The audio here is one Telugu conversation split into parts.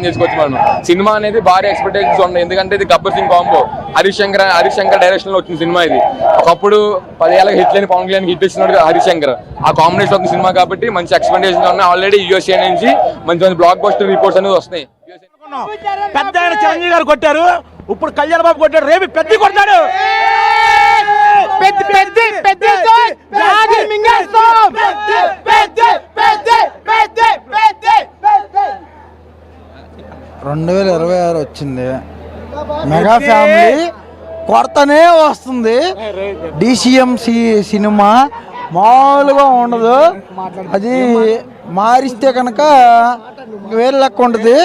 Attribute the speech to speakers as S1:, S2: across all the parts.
S1: చేసుకోవచ్చు మనం. సినిమా అనేది భారీ ఎక్స్పెక్టేషన్స్ ఉన్నాయి, ఎందుకంటే ఇది గబ్బర్ సింగ్ కాంబో. హరీష్ శంకర్ డైరెక్షన్ లో వచ్చిన సినిమా ఇది. ఒకప్పుడు 10 ఏళ్ళకి హిట్ లేని పవన్ కళ్యాణ్ హిట్ ఇచ్చినాడు హరీష్ శంకర్. ఆ కాంబినేషన్ వచ్చిన సినిమా కాబట్టి మంచి ఎక్స్పెక్టేషన్స్ ఉన్నాయి. ఆల్రెడీ యూఎస్ఏ నుంచి మంచి బ్లాక్ బస్టర్ రిపోర్ట్స్ అనేది వస్తున్నాయి.
S2: పెద్ద ఆయన చిరంజీవి గారు కొట్టారు, ఇప్పుడు కళ్యాణ్ బాబు కొట్టాడు, రేపు పెద్ద కొడతాడు.
S3: పెద్ద పెద్ద పెద్ద
S4: 2026 వచ్చింది, మెగా ఫ్యామిలీ కొరతనే వస్తుంది. DCM సినిమా మామూలుగా ఉండదు, అది మారిస్తే కనుక వేరే లెక్క ఉంటుంది.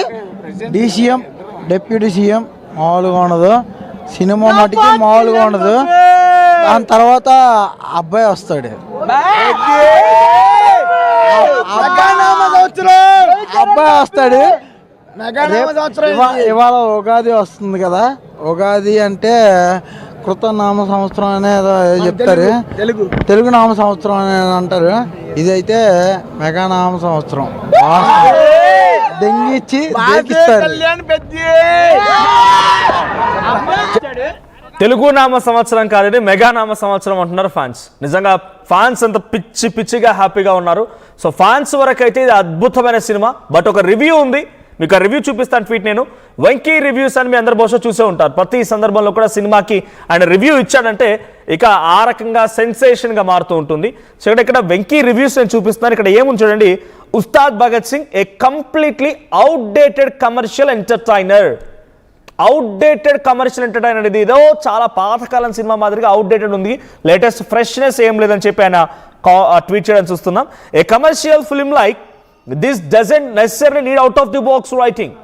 S4: DCM డిప్యూటీ సీఎం మామూలుగా ఉండదు, సినిమా మటుకి మామూలుగా ఉండదు. దాని తర్వాత అబ్బాయి వస్తాడు, అబ్బాయి వస్తాడు. ఇవాళ ఉగాది వస్తుంది కదా, ఉగాది అంటే కృతనామ సంవత్సరం అనేది చెప్తారు, తెలుగు నామ సంవత్సరం అనేది అంటారు. ఇదైతే మెగానామ సంవత్సరం దెంగిచ్చి దేకిస్తారు.
S5: తెలుగు నామ సంవత్సరం కాదని మెగా నామ సంవత్సరం అంటున్నారు ఫ్యాన్స్. నిజంగా ఫ్యాన్స్ అంత పిచ్చిగా హ్యాపీగా ఉన్నారు. సో ఫ్యాన్స్ వరకు అయితే ఇది అద్భుతమైన సినిమా. బట్ ఒక రివ్యూ ఉంది, మీకు ఆ రివ్యూ చూపిస్తాను. ట్వీట్ నేను వెంకీ రివ్యూస్ అని మీ అందరు బహుశా చూసే ఉంటారు. ప్రతి సందర్భంలో కూడా సినిమాకి ఆయన రివ్యూ ఇచ్చాడంటే ఇక ఆ రకంగా సెన్సేషన్గా మారుతూ ఉంటుంది. సో ఇక్కడ వెంకీ రివ్యూస్ నేను చూపిస్తున్నాను. ఇక్కడ ఏముంది చూడండి, Ustaad Bhagat Singh a completely outdated commercial entertainer. Outdated commercial entertainer అనేది ఏదో చాలా పాతకాలం సినిమా మాదిరిగా అవుట్డేటెడ్ ఉంది, లేటెస్ట్ ఫ్రెష్నెస్ ఏం లేదని చెప్పి ఆయన ట్వీట్ చేయడం చూస్తున్నాం. A commercial film like this doesn't necessary need out of the box writing.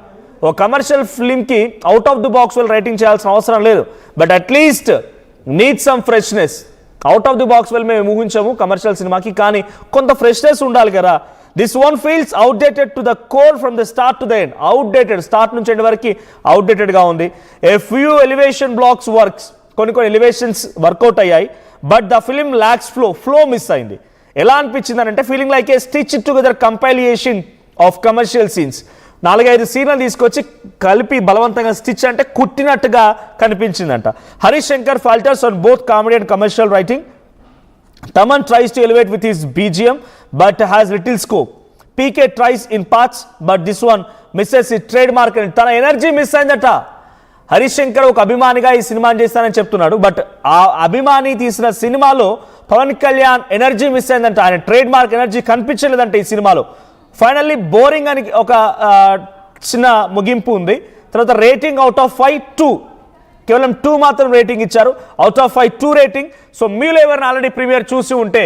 S5: ఓ కమర్షియల్ ఫిల్మ్కి out of the box writing చేయాల్సిన అవసరం లేదు, but at least need some freshness. Out of the box మేము ఊహించాము కమర్షియల్ సినిమాకి, కానీ కొంత ఫ్రెష్నెస్ ఉండాలి కదా. This one feels outdated to the core from the start to the end. Outdated, start నుంచి ఎండ్ వరకు అవుట్డేటెడ్గా ఉంది. A few elevation blocks works, కొన్ని ఎలివేషన్స్ వర్కౌట్ అయ్యాయి, but the film lacks flow miss అయింది. ఎలా అనిపించింది అంటే feeling like a stitch together compilation of commercial scenes. 4-5 సీన్లు తీసుకొచ్చి కలిపి బలవంతంగా స్టిచ్ అంటే కుట్టినట్టుగా కనిపించిందంట. Harish Shankar falters on both comedy and commercial writing. Taman tries to elevate with his BGM but has little scope. PK tries in parts but this one misses his trademark and tana energy miss అయిందట. హరీష్ శంకర్ ఒక అభిమానిగా ఈ సినిమాని చేస్తానని చెప్తున్నాడు, బట్ ఆ అభిమాని తీసిన సినిమాలో పవన్ కళ్యాణ్ ఎనర్జీ మిస్ అయిందంట. ఆయన ట్రేడ్ మార్క్ ఎనర్జీ కనిపించలేదంట ఈ సినిమాలో. ఫైనల్లీ బోరింగ్ అని ఒక చిన్న ముగింపు ఉంది. తర్వాత రేటింగ్ అవుట్ ఆఫ్ 5 2, కేవలం 2 మాత్రం రేటింగ్ ఇచ్చారు. Out of 5 2 rating. సో మీరు ఎవరిని ఆల్రెడీ ప్రీమియర్ చూసి ఉంటే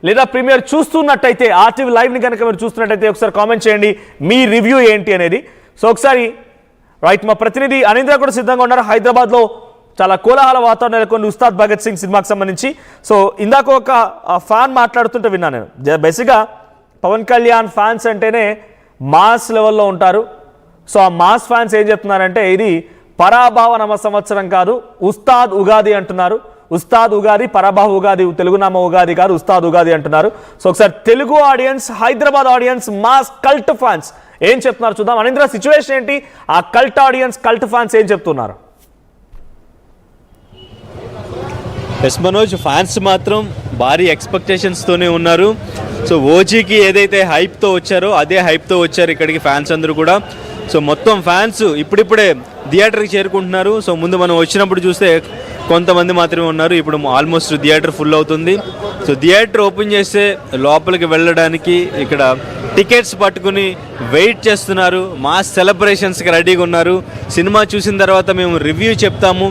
S5: లేదా ప్రీమియర్ చూస్తున్నట్టయితే RTV లైవ్ని కనుక మీరు చూస్తున్నట్టయితే ఒకసారి కామెంట్ చేయండి మీ రివ్యూ ఏంటి అనేది. సో ఒకసారి రైట్, మా ప్రతినిధి అనీంద్ర కూడా సిద్ధంగా ఉన్నారు. హైదరాబాద్లో చాలా కోలాహల వాతావరణం నెలకొంది ఉస్తాద్ భగత్ సింగ్ సినిమాకి సంబంధించి. సో ఇందాక ఒక ఫ్యాన్ మాట్లాడుతుంటే విన్నాను నేను. బేసిక్గా పవన్ కళ్యాణ్ ఫ్యాన్స్ అంటేనే మాస్ లెవెల్లో ఉంటారు. సో ఆ మాస్ ఫ్యాన్స్ ఏం చెప్తున్నారంటే ఇది పరాభావ నమ సంవత్సరం కాదు, ఉస్తాద్ ఉగాది అంటున్నారు. ఉస్తాద్ ఉగాది, పరాభావ ఉగాది, తెలుగు నామ ఉగాది కాదు, ఉస్తాద్ ఉగాది అంటున్నారు. సో ఒకసారి Telugu audience, Hyderabad audience, mass cult fans ఏం చెప్తున్నారు చూద్దాం. అనీంద్ర, సిచ్యువేషన్ ఏంటి? ఆ కల్ట్ ఆడియన్స్, కల్ట్ ఫ్యాన్స్ ఏం చెప్తున్నారు?
S6: ఎస్ మనోజ్, ఫ్యాన్స్ మాత్రం భారీ ఎక్స్పెక్టేషన్స్తోనే ఉన్నారు. సో ఓజీకి ఏదైతే హైప్తో వచ్చారో అదే హైప్తో వచ్చారు ఇక్కడికి ఫ్యాన్స్ అందరూ కూడా. సో మొత్తం ఫ్యాన్స్ ఇప్పుడిప్పుడే థియేటర్కి చేరుకుంటున్నారు. సో ముందు మనం వచ్చినప్పుడు చూస్తే కొంతమంది మాత్రమే ఉన్నారు, ఇప్పుడు ఆల్మోస్ట్ థియేటర్ ఫుల్ అవుతుంది. సో థియేటర్ ఓపెన్ చేస్తే లోపలికి వెళ్ళడానికి ఇక్కడ టికెట్స్ పట్టుకుని వెయిట్ చేస్తున్నారు. మాస్ సెలబ్రేషన్స్కి రెడీగా ఉన్నారు. సినిమా చూసిన తర్వాత మేము రివ్యూ చెప్తాము.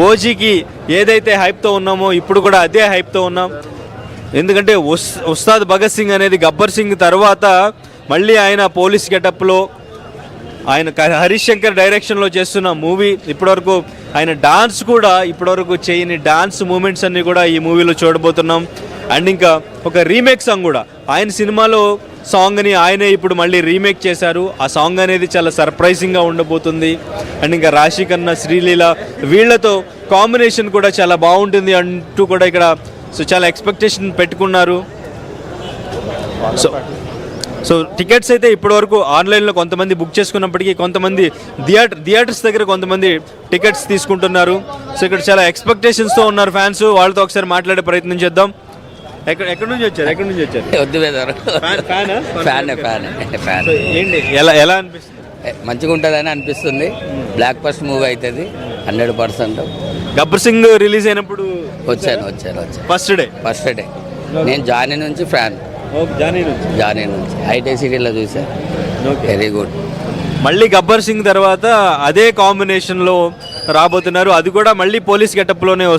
S6: ఓజీకి ఏదైతే హైప్తో ఉన్నామో ఇప్పుడు కూడా అదే హైప్తో ఉన్నాం. ఎందుకంటే ఉస్తాద్ భగత్ సింగ్ అనేది గబ్బర్ సింగ్ తర్వాత మళ్ళీ ఆయన పోలీస్ గెటప్లో ఆయన హరీష్ శంకర్ డైరెక్షన్లో చేస్తున్న మూవీ. ఇప్పటివరకు ఆయన డాన్స్ కూడా ఇప్పటివరకు చేయని డాన్స్ మూమెంట్స్ అన్నీ కూడా ఈ మూవీలో చూడబోతున్నాం. అండ్ ఇంకా ఒక రీమేక్ సాంగ్ కూడా, ఆయన సినిమాలో సాంగ్ని ఆయనే ఇప్పుడు మళ్ళీ రీమేక్ చేశారు. ఆ సాంగ్ అనేది చాలా సర్ప్రైజింగ్గా ఉండబోతుంది. అండ్ ఇంకా రాశి ఖన్నా, శ్రీలీల వీళ్లతో కాంబినేషన్ కూడా చాలా బాగుంటుంది అంటూ కూడా ఇక్కడ సో చాలా ఎక్స్పెక్టేషన్ పెట్టుకున్నారు. సో సో టికెట్స్ అయితే ఇప్పటివరకు ఆన్లైన్లో కొంతమంది బుక్ చేసుకున్నప్పటికీ కొంతమంది థియేటర్స్ దగ్గర కొంతమంది టికెట్స్ తీసుకుంటున్నారు. సో ఇక్కడ చాలా ఎక్స్పెక్టేషన్స్తో ఉన్నారు ఫ్యాన్స్. వాళ్ళతో ఒకసారి మాట్లాడే ప్రయత్నం చేద్దాం. ఎక్కడి నుంచి వచ్చారు?
S3: వద్దు బెదరు ఫ్యాన్
S6: సో ఏంటి ఎలా అనిపిస్తుంది?
S3: మంచిగా ఉంటుందని అనిపిస్తుంది. బ్లాక్ బస్టర్ మూవీ అవుతుంది 100%.
S6: గబ్బర్ సింగ్ రిలీజ్ అయినప్పుడు
S3: వచ్చాను
S6: ఫస్ట్ డే
S3: నేను జానీ నుంచి ఫ్యాన్. జానీ నుంచి ఐటీ సిటీలో చూసా. Very good.
S6: మళ్ళీ గబ్బర్ సింగ్ తర్వాత అదే కాంబినేషన్లో రాబోతున్నారు. అది కూడా మళ్ళీ పోలీస్ గెటప్లోనే వస్తుంది.